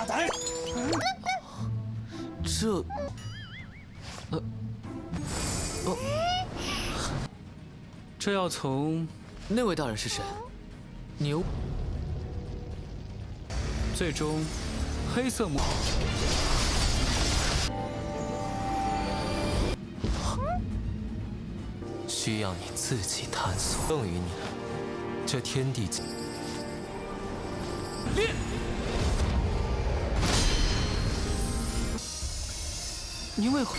这，这要从那位大人是谁？牛。最终黑色魔需要你自己探索。赠予你这天地间。练。你为何？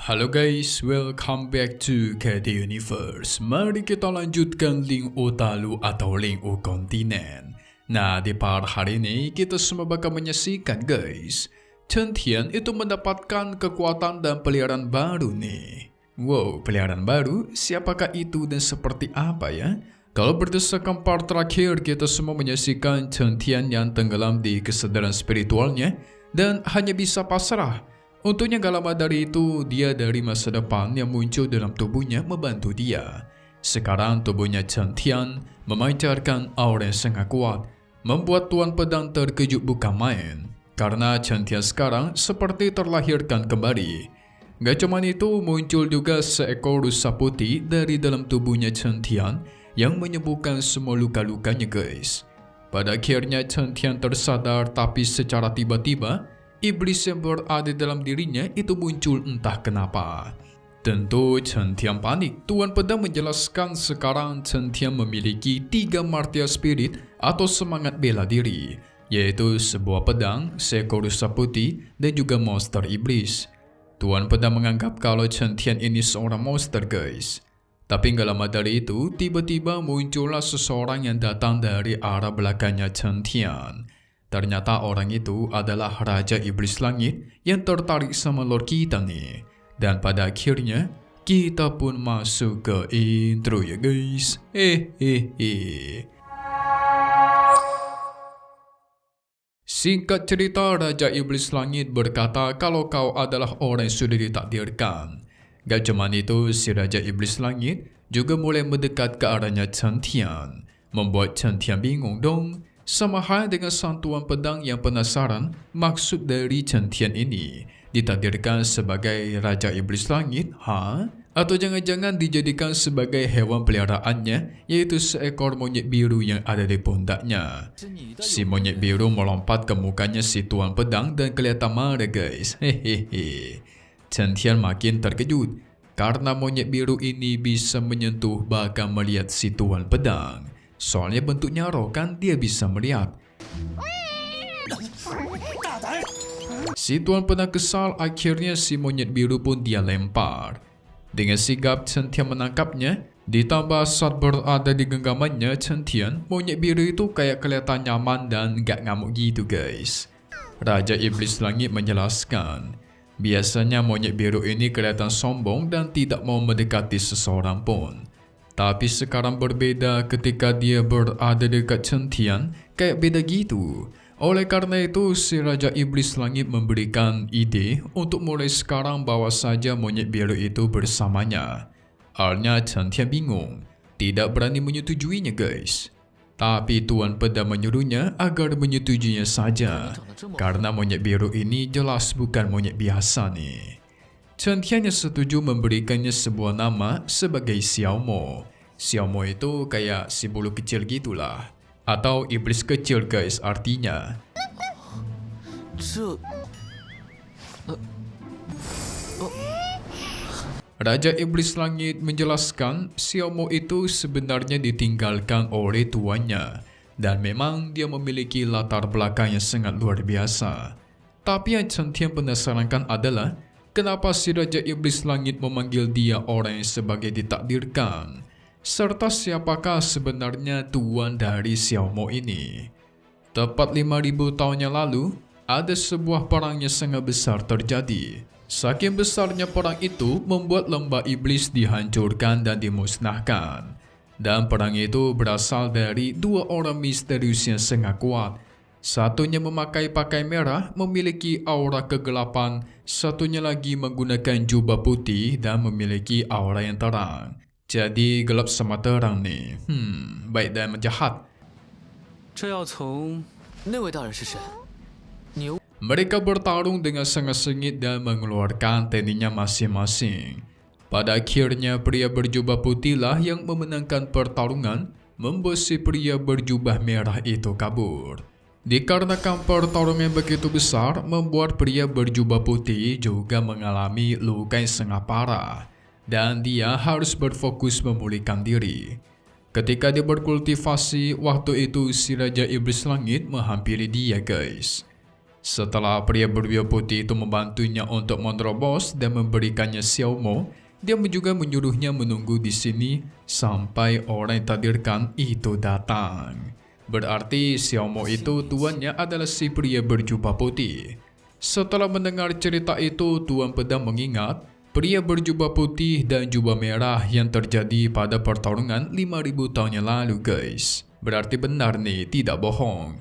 Halo guys, welcome back to KD Universe. Mari kita lanjutkan link Utalu atau link U kontinen. Nah, di part hari ini kita semua bakal menyaksikan guys. Chen Tian itu mendapatkan kekuatan dan peliharaan baru nih. Wow, peliharaan baru? Siapakah itu dan seperti apa ya? Kalau berdasarkan part terakhir, kita semua menyaksikan Chen Tian yang tenggelam di kesadaran spiritualnya dan hanya bisa pasrah. Untungnya gak lama dari itu, dia dari masa depan yang muncul dalam tubuhnya membantu dia. Sekarang tubuhnya Chen Tian memancarkan aura yang sangat kuat, membuat Tuan Pedang terkejut bukan main. Karena Chen Tian sekarang seperti terlahirkan kembali. Gak cuma itu, muncul juga seekor rusa putih dari dalam tubuhnya Chen Tian yang menyembuhkan semua luka-lukanya guys. Pada akhirnya Chen Tian tersadar, tapi secara tiba-tiba iblis yang berada dalam dirinya itu muncul entah kenapa. Tentu Chen Tian panik. Tuan Pedang menjelaskan sekarang Chen Tian memiliki 3 martial spirit atau semangat bela diri, yaitu sebuah pedang, seekor rusa putih, dan juga monster iblis. Tuan Pedang menganggap kalau Chen Tian ini seorang monster guys. Tapi gak lama dari itu, tiba-tiba muncullah seseorang yang datang dari arah belakangnya Chen Tian. Ternyata orang itu adalah Raja Iblis Langit yang tertarik sama Lord kita nih. Dan pada akhirnya, kita pun masuk ke intro ya guys. Singkat cerita, Raja Iblis Langit berkata kalau kau adalah orang yang sudah ditakdirkan. Gak cuma itu, si Raja Iblis Langit juga mulai mendekat ke arahnya Chen Tian. Membuat Chen Tian bingung dong. Sama halnya dengan sang Tuan Pedang yang penasaran maksud dari Chen Tian ini. Ditakdirkan sebagai Raja Iblis Langit, atau jangan-jangan dijadikan sebagai hewan peliharaannya, yaitu seekor monyet biru yang ada di pundaknya. Si monyet biru melompat ke mukanya si Tuan Pedang dan kelihatan marah guys. Chen Tian makin terkejut karena monyet biru ini bisa menyentuh bahkan melihat si Tuan Pedang. Soalnya bentuknya roh kan, dia bisa melihat. Si Tuan Pedang kesal, akhirnya si monyet biru pun dia lempar. Dengan sigap Chen Tian menangkapnya, ditambah saat berada di genggamannya Chen Tian, monyet biru itu kayak kelihatan nyaman dan gak ngamuk gitu guys. Raja Iblis Langit menjelaskan, biasanya monyet biru ini kelihatan sombong dan tidak mau mendekati seseorang pun. Tapi sekarang berbeda ketika dia berada dekat Chen Tian, kayak beda gitu. Oleh karena itu, si Raja Iblis Langit memberikan ide untuk mulai sekarang bawa saja monyet biru itu bersamanya. Awalnya Chen Tian bingung, tidak berani menyetujuinya guys. Tapi Tuan Pedang menyuruhnya agar menyetujuinya saja, karena monyet biru ini jelas bukan monyet biasa nih. Chen Tian setuju memberikannya sebuah nama sebagai Xiao Mo. Xiao Mo itu kayak si bulu kecil gitulah, atau iblis kecil guys artinya. Raja Iblis Langit menjelaskan Xiao Mo itu sebenarnya ditinggalkan oleh tuannya, dan memang dia memiliki latar belakang yang sangat luar biasa. Tapi yang Chen Tian penasarankan adalah kenapa si Raja Iblis Langit memanggil dia orang yang sebagai ditakdirkan? Serta siapakah sebenarnya tuan dari Xiao Mo ini? Tepat 5.000 tahun yang lalu, ada sebuah perang yang sangat besar terjadi. Saking besarnya perang itu membuat lembah iblis dihancurkan dan dimusnahkan. Dan perang itu berasal dari 2 orang misterius yang sangat kuat. Satunya memakai pakaian merah, memiliki aura kegelapan. Satunya lagi menggunakan jubah putih dan memiliki aura yang terang. Jadi gelap sama terang nih. Baik dan jahat. 这要从那位大人是谁？你 Mereka bertarung dengan sangat sengit dan mengeluarkan tekniknya masing-masing. Pada akhirnya pria berjubah putihlah yang memenangkan pertarungan, membuat si pria berjubah merah itu kabur. Dikarenakan pertarungan begitu besar, membuat pria berjubah putih juga mengalami luka yang sangat parah, dan dia harus berfokus memulihkan diri. Ketika dia berkultivasi, waktu itu si Raja Iblis Langit menghampiri dia, guys. Setelah pria berjubah putih itu membantunya untuk menerobos dan memberikannya Xiaomo, dia juga menyuruhnya menunggu di sini sampai orang yang takdirkan itu datang. Berarti Xiaomo itu tuannya adalah si pria berjubah putih. Setelah mendengar cerita itu, Tuan Pedang mengingat pria berjubah putih dan jubah merah yang terjadi pada pertarungan 5000 tahun yang lalu, guys. Berarti benar nih, tidak bohong.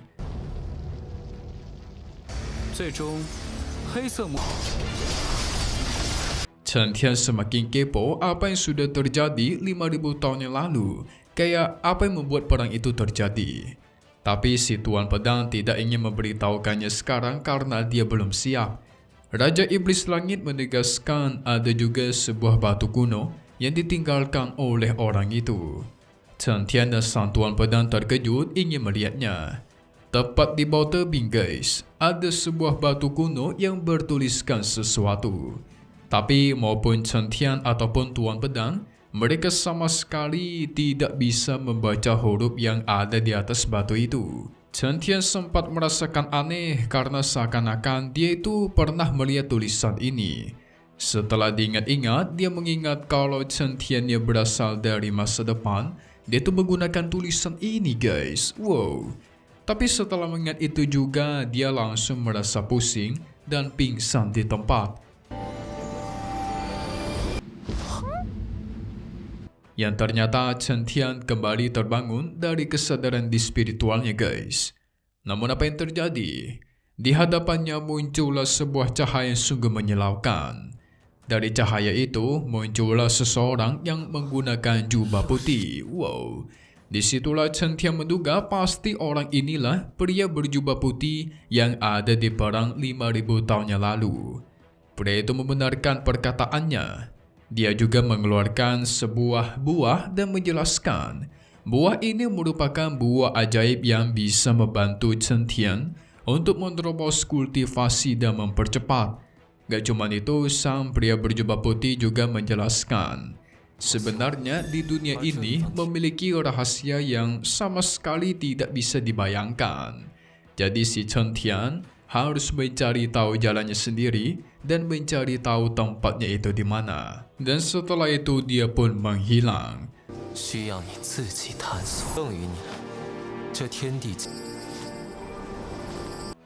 最终，黑色魔 Chen Tian semakin kepo apa yang sudah terjadi 5000 tahun yang lalu. Kayak apa yang membuat perang itu terjadi. Tapi si Tuan Pedang tidak ingin memberitahukannya sekarang karena dia belum siap. Raja Iblis Langit menegaskan ada juga sebuah batu kuno yang ditinggalkan oleh orang itu. Chen Tian dan sang Tuan Pedang terkejut ingin melihatnya. Tepat di bawah tebing, guys, ada sebuah batu kuno yang bertuliskan sesuatu. Tapi maupun Chen Tian ataupun Tuan Pedang, mereka sama sekali tidak bisa membaca huruf yang ada di atas batu itu. Chen Tian sempat merasakan aneh karena seakan-akan dia itu pernah melihat tulisan ini. Setelah diingat-ingat, dia mengingat kalau Chen Tiannya berasal dari masa depan, dia tuh menggunakan tulisan ini, guys. Wow. Tapi setelah mengingat itu juga, dia langsung merasa pusing dan pingsan di tempat. Yang ternyata Chen Tian kembali terbangun dari kesadaran di spiritualnya, guys. Namun apa yang terjadi? Di hadapannya muncullah sebuah cahaya yang sungguh menyilaukan. Dari cahaya itu muncullah seseorang yang menggunakan jubah putih. Wow. Disitulah Chen Tian menduga pasti orang inilah pria berjubah putih yang ada di perang 5000 tahun yang lalu. Pria itu membenarkan perkataannya. Dia juga mengeluarkan sebuah buah dan menjelaskan buah ini merupakan buah ajaib yang bisa membantu Chen Tian untuk menerobos kultivasi dan mempercepat. Gak cuma itu, sang pria berjubah putih juga menjelaskan sebenarnya di dunia ini memiliki rahasia yang sama sekali tidak bisa dibayangkan. Jadi si Chen Tian harus mencari tahu jalannya sendiri dan mencari tahu tempatnya itu di mana. Dan setelah itu dia pun menghilang. 需要你自己探索。赠予你了，这天地。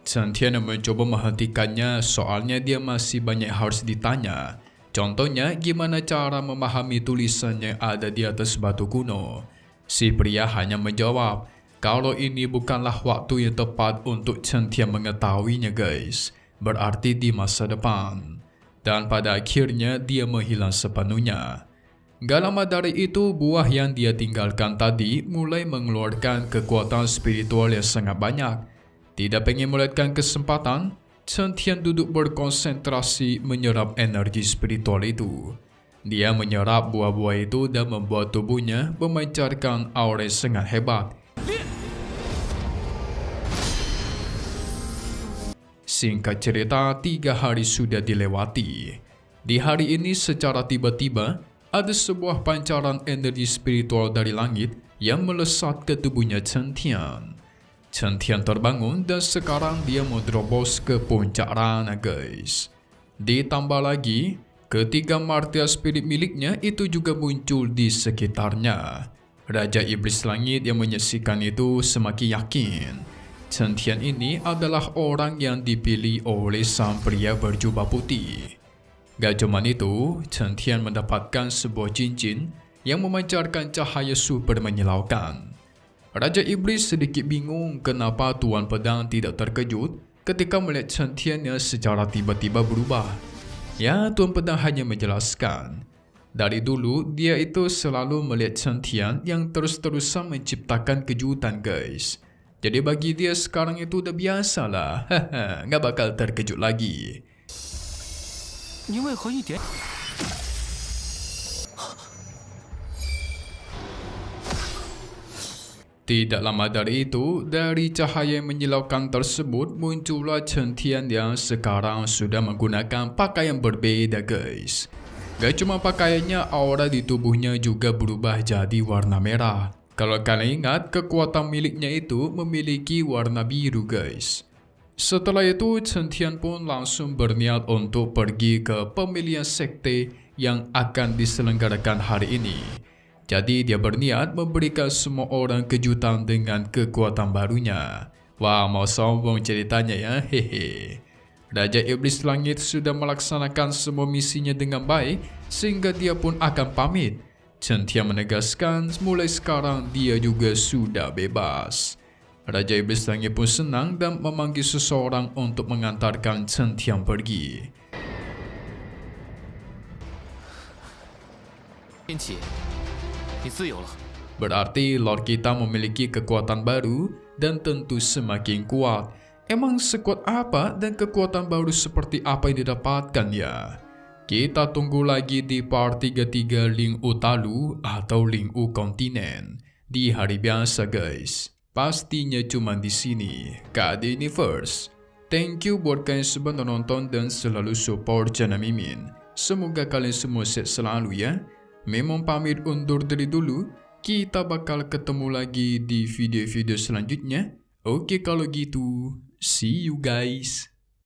Chen Tian mencoba menghentikannya soalnya dia masih banyak harus ditanya. Contohnya, gimana cara memahami tulisan yang ada di atas batu kuno? Si pria hanya menjawab, kalau ini bukanlah waktu yang tepat untuk Chen Tian mengetahuinya, guys. Berarti di masa depan. Dan pada akhirnya dia menghilang sepenuhnya. Gak lama dari itu, buah yang dia tinggalkan tadi mulai mengeluarkan kekuatan spiritual yang sangat banyak. Tidak pengen melewatkan kesempatan, Chen Tian duduk berkonsentrasi menyerap energi spiritual itu. Dia menyerap buah-buah itu dan membuat tubuhnya memancarkan aura yang sangat hebat. Singkat cerita, 3 hari sudah dilewati. Di hari ini secara tiba-tiba, ada sebuah pancaran energi spiritual dari langit yang melesat ke tubuhnya Chen Tian. Chen Tian terbangun dan sekarang dia menerobos ke puncak Rana, guys. Ditambah lagi, ketiga martir spirit miliknya itu juga muncul di sekitarnya. Raja Iblis Langit yang menyaksikan itu semakin yakin Chen Tian ini adalah orang yang dipilih oleh sang pria berjubah putih. Gak cuma itu, Chen Tian mendapatkan sebuah cincin yang memancarkan cahaya super menyilaukan. Raja Iblis sedikit bingung kenapa Tuan Pedang tidak terkejut ketika melihat Chen Tian yang secara tiba-tiba berubah. Ya, Tuan Pedang hanya menjelaskan. Dari dulu, dia itu selalu melihat Chen Tian yang terus-terusan menciptakan kejutan, guys. Jadi bagi dia sekarang itu udah biasa lah. Nggak bakal terkejut lagi. 你为何一点？ Tidak lama dari itu, dari cahaya yang menyilaukan tersebut muncullah Chen Tian yang sekarang sudah menggunakan pakaian berbeda guys. Gak cuma pakaiannya, aura di tubuhnya juga berubah jadi warna merah. Kalau kalian ingat, kekuatan miliknya itu memiliki warna biru guys. Setelah itu, Chen Tian pun langsung berniat untuk pergi ke pemilihan sekte yang akan diselenggarakan hari ini. Jadi dia berniat memberikan semua orang kejutan dengan kekuatan barunya. Wah, mau sombong ceritanya ya, hehe. Raja Iblis Langit sudah melaksanakan semua misinya dengan baik, sehingga dia pun akan pamit. Chen Tian menegaskan mulai sekarang dia juga sudah bebas. Raja Iblis Langit pun senang dan memanggil seseorang untuk mengantarkan Chen Tian pergi. 天启，你自由了。 Berarti Lord kita memiliki kekuatan baru dan tentu semakin kuat. Emang sekuat apa dan kekuatan baru seperti apa yang didapatkan ya? Kita tunggu lagi di part 33 Ling Utalu atau Ling U Kontinen di hari biasa guys. Pastinya cuma di sini, KD Universe. Thank you buat kalian semua nonton dan selalu support channel Mimin. Semoga kalian semua sehat selalu ya. Memang pamit undur diri dulu. Kita bakal ketemu lagi di video-video selanjutnya. Oke kalau gitu, see you guys.